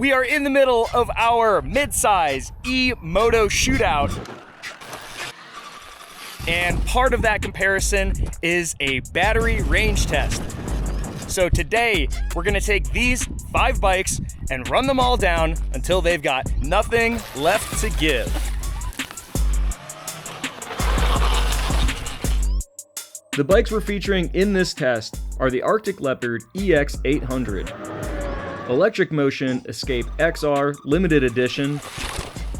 We are in the middle of our mid-size Moto shootout. And part of that comparison is a battery range test. So today, we're gonna take these 5 bikes and run them all down until they've got nothing left to give. The bikes we're featuring in this test are the Arctic Leopard EX800, Electric Motion Escape XR Limited Edition,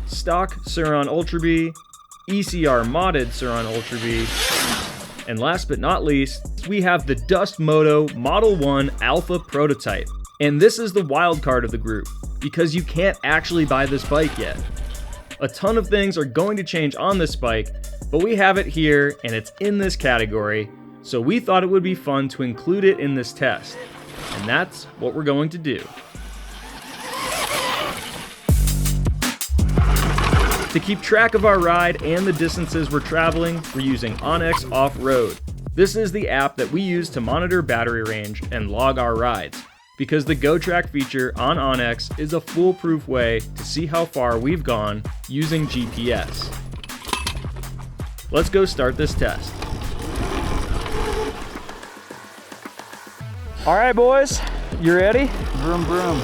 stock Surron Ultra Bee, ECR Modded Surron Ultra Bee, and last but not least, we have the Dust Moto Model 1 Alpha Prototype. And this is the wild card of the group, because you can't actually buy this bike yet. A ton of things are going to change on this bike, but we have it here and it's in this category, so we thought it would be fun to include it in this test. And that's what we're going to do. To keep track of our ride and the distances we're traveling, we're using onX Off-Road. This is the app that we use to monitor battery range and log our rides, because the GoTrack feature on onX is a foolproof way to see how far we've gone using GPS. Let's go start this test. All right, boys, you ready? Vroom, vroom.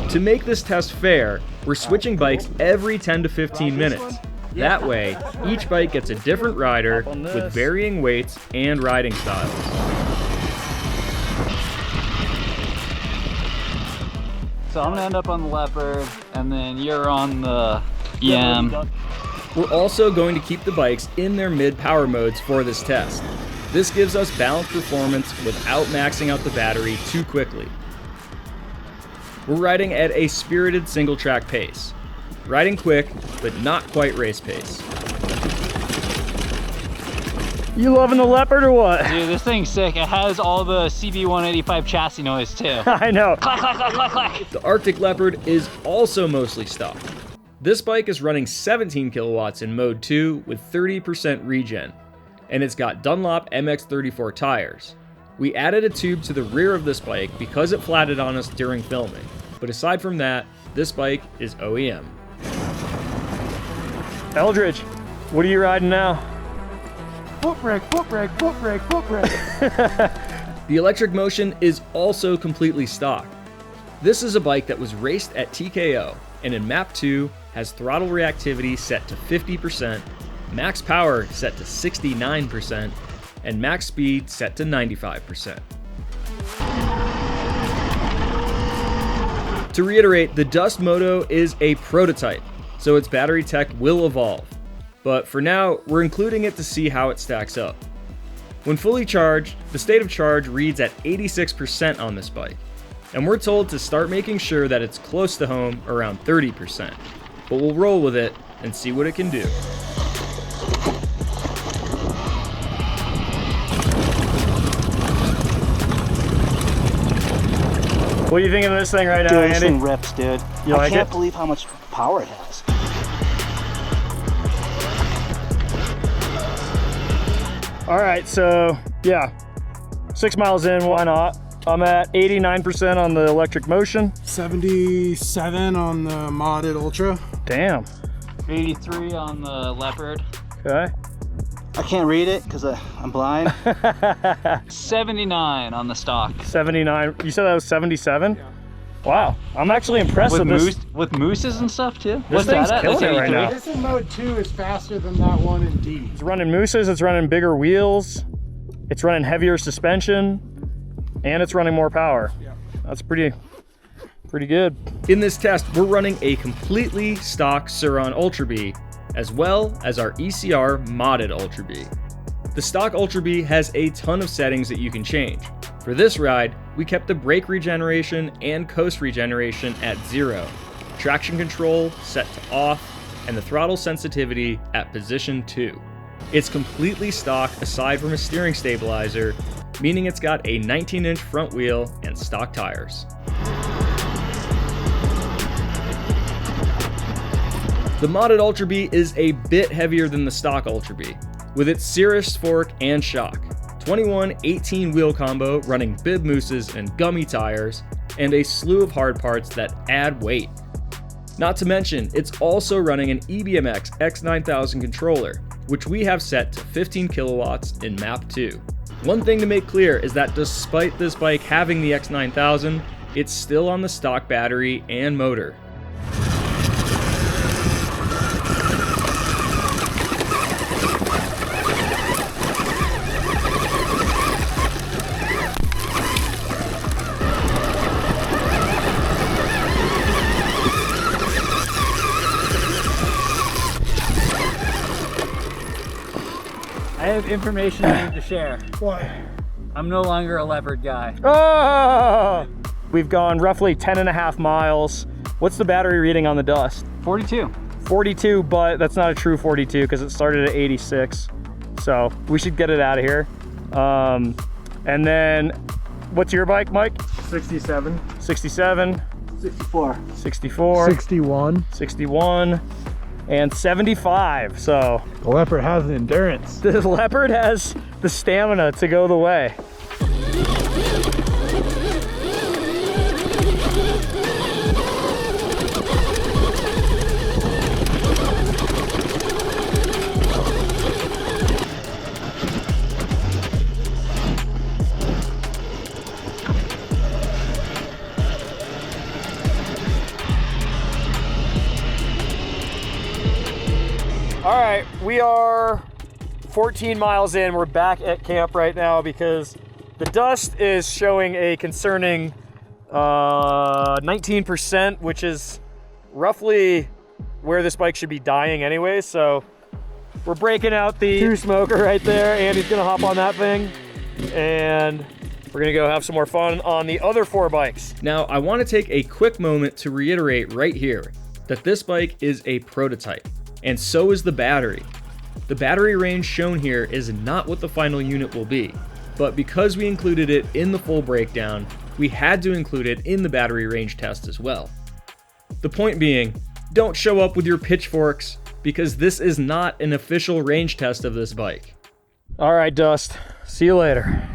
To make this test fair, we're switching bikes every 10 to 15 minutes. That way, each bike gets a different rider with varying weights and riding styles. So I'm gonna end up on the Leopard, and then you're on the EM. We're also going to keep the bikes in their mid-power modes for this test. This gives us balanced performance without maxing out the battery too quickly. We're riding at a spirited single-track pace. Riding quick, but not quite race pace. You loving the Leopard or what? Dude, this thing's sick. It has all the CB185 chassis noise too. I know. Clack, clack, clack, clack, clack. The Arctic Leopard is also mostly stock. This bike is running 17 kilowatts in mode 2 with 30% regen, and it's got Dunlop MX34 tires. We added a tube to the rear of this bike because it flatted on us during filming, but aside from that, this bike is OEM. Eldridge, what are you riding now? Foot brake, foot brake, foot brake, foot brake. The Electric Motion is also completely stock. This is a bike that was raced at TKO, and in Map 2 has throttle reactivity set to 50%, max power set to 69%, and max speed set to 95%. To reiterate, the Dust Moto is a prototype, so its battery tech will evolve. But for now, we're including it to see how it stacks up. When fully charged, the state of charge reads at 86% on this bike, and we're told to start making sure that it's close to home around 30%. But we'll roll with it and see what it can do. What do you think of this thing right now, Andy? This thing rips, dude. You like it? I can't believe how much power it has. All right, so yeah, 6 miles in, why not? I'm at 89% on the Electric Motion. 77 on the Modded Ultra. Damn. 83 on the Leopard. Okay. I can't read it because I'm blind. 79 on the stock. 79. You said that was 77? Yeah. Wow. I'm actually impressed with this. With mooses and stuff too? This thing's killing it right now. This in mode 2 is faster than that one in D. It's running mooses, it's running bigger wheels, it's running heavier suspension, and it's running more power. Yeah. That's pretty good. In this test, we're running a completely stock Surron Ultra Bee, as well as our ECR Modded Ultra Bee. The stock Ultra Bee has a ton of settings that you can change. For this ride, we kept the brake regeneration and coast regeneration at 0, traction control set to off, and the throttle sensitivity at position 2. It's completely stock aside from a steering stabilizer, meaning it's got a 19-inch front wheel and stock tires. The Modded Ultra Bee is a bit heavier than the stock Ultra Bee, with its Cirrus fork and shock. 21 18-wheel combo running bib mooses and gummy tires, and a slew of hard parts that add weight. Not to mention, it's also running an EBMX X9000 controller, which we have set to 15 kilowatts in map 2. One thing to make clear is that despite this bike having the X9000, it's still on the stock battery and motor. I have information I need to share. What? I'm no longer a Leopard guy. Oh! We've gone roughly 10.5 miles. What's the battery reading on the Dust? 42. 42, but that's not a true 42 because it started at 86. So we should get it out of here. And then, what's your bike, Mike? 67. 67. 64. 64. 61. 61. And 75. So The Leopard has an endurance. the Leopard has the stamina to go the way. All right, we are 14 miles in. We're back at camp right now because the Dust is showing a concerning 19%, which is roughly where this bike should be dying anyway. So we're breaking out the two smoker right there. Andy's gonna hop on that thing and we're gonna go have some more fun on the other 4 bikes. Now, I wanna take a quick moment to reiterate right here that this bike is a prototype. And so is the battery. The battery range shown here is not what the final unit will be, but because we included it in the full breakdown, we had to include it in the battery range test as well. The point being, don't show up with your pitchforks because this is not an official range test of this bike. All right, Dust, see you later.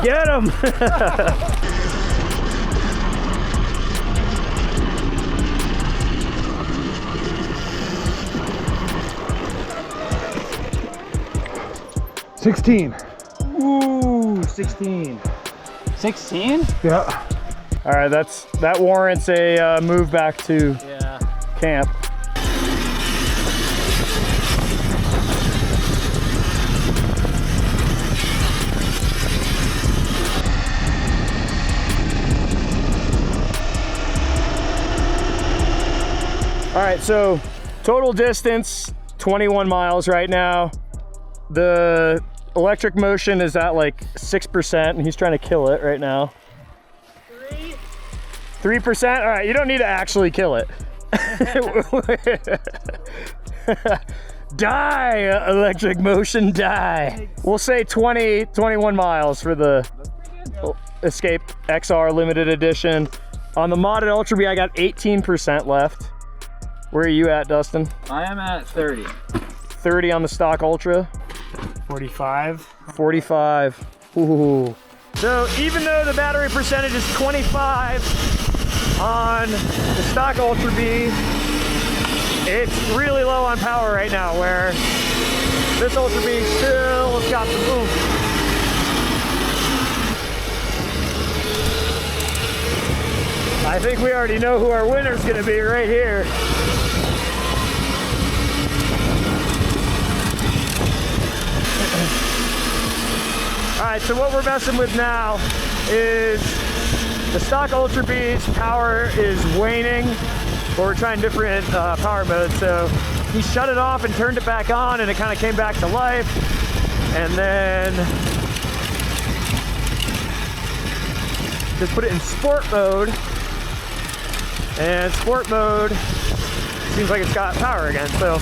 Get him! Ooh, 16. 16? Yeah. All right, that warrants a move back to Yeah. camp. All right, so total distance, 21 miles right now. The electric motion is at like 6%, and he's trying to kill it right now. 3%? All right, you don't need to actually kill it. Die, electric motion, die. We'll say 21 miles for the Escape XR limited edition. On the Modded Ultra Bee, I got 18% left. Where are you at, Dustin? I am at 30. 30 on the stock Ultra. 45. 45. Ooh. So even though the battery percentage is 25 on the stock Ultra Bee, it's really low on power right now, where this Ultra Bee still has got some oomph. I think we already know who our winner's gonna be right here. All right, so what we're messing with now is the stock Ultra Bee's power is waning, but we're trying different power modes. So he shut it off and turned it back on, and it kind of came back to life. And then just put it in sport mode, and sport mode seems like it's got power again. So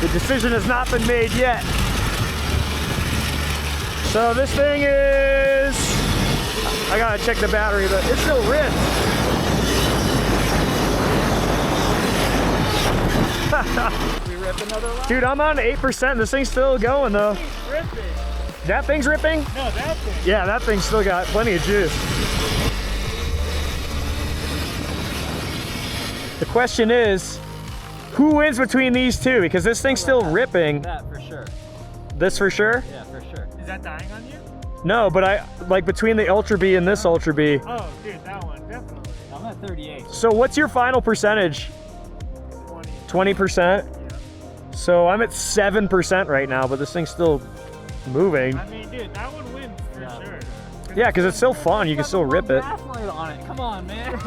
The decision has not been made yet. So this thing is, I gotta check the battery, but it's still ripped. We rip another lap? Dude, I'm on 8%. This thing's still going though. It's ripping. That thing's ripping? No, that thing. Yeah, that thing's still got plenty of juice. The question is, who wins between these two? Because this thing's still ripping. That for sure. This for sure? Yeah, for sure. Is that dying on you? No, but I like between the Ultra Bee and this Ultra Bee. Oh, dude, that one, definitely. I'm at 38. So what's your final percentage? 20%? Yeah. So I'm at 7% right now, but this thing's still moving. I mean, dude, that one wins for sure. Yeah, because it's still fun. You can still rip it. Gas light on it. Come on, man.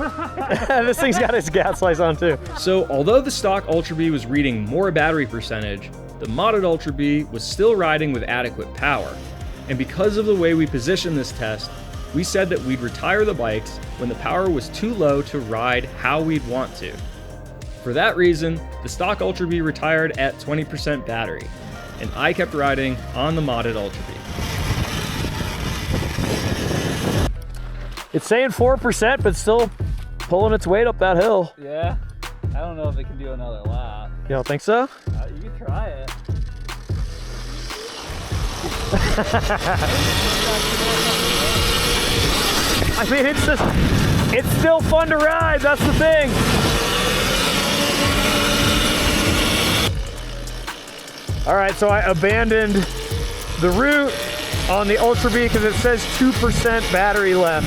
This thing's got its gas lights on too. So although the stock Ultra Bee was reading more battery percentage, the modded Ultra Bee was still riding with adequate power. And because of the way we positioned this test, we said that we'd retire the bikes when the power was too low to ride how we'd want to. For that reason, the stock Ultra Bee retired at 20% battery, and I kept riding on the modded Ultra Bee. It's saying 4%, but still pulling its weight up that hill. Yeah. I don't know if it can do another lap. You don't think so? You can try it. I mean, it's still fun to ride. That's the thing. All right, so I abandoned the route on the Ultra Bee because it says 2% battery left.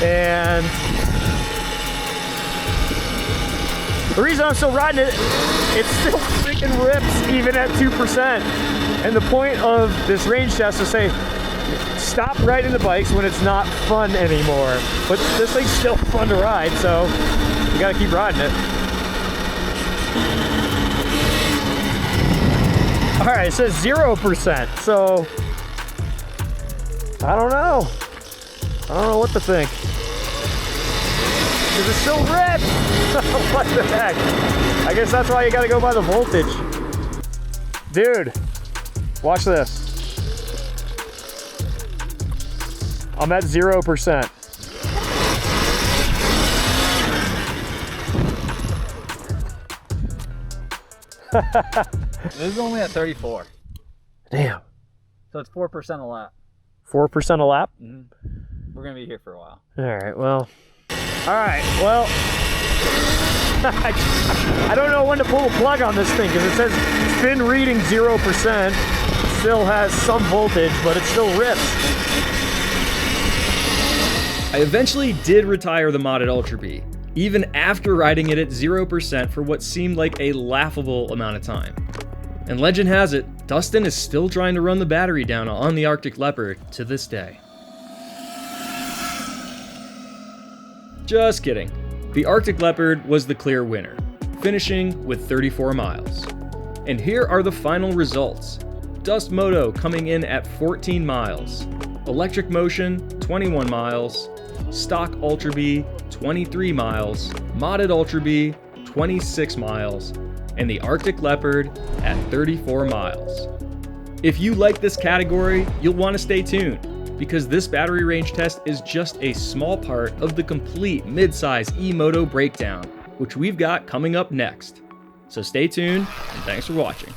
And the reason I'm still riding it, it still freaking rips even at 2%. And the point of this range test is to say, stop riding the bikes when it's not fun anymore. But this thing's still fun to ride, so you gotta keep riding it. All right, it says 0%, so I don't know. I don't know what to think. Because it's still red. What the heck? I guess that's why you gotta go by the voltage. Dude, watch this. I'm at 0%. This is only at 34. Damn. So it's 4% a lap. 4% a lap? Mm-hmm. We're gonna be here for a while. All right, well. All right, well. I don't know when to pull the plug on this thing because it says it's been reading 0%. Still has some voltage, but it still rips. I eventually did retire the modded Ultra Bee, even after riding it at 0% for what seemed like a laughable amount of time. And legend has it, Dustin is still trying to run the battery down on the Arctic Leopard to this day. Just kidding. The Arctic Leopard was the clear winner, finishing with 34 miles. And here are the final results. Dust Moto coming in at 14 miles, Electric Motion 21 miles, Stock Ultra Bee 23 miles, Modded Ultra Bee 26 miles, and the Arctic Leopard at 34 miles. If you like this category, you'll want to stay tuned, because this battery range test is just a small part of the complete mid-size Moto breakdown, which we've got coming up next. So stay tuned, and thanks for watching.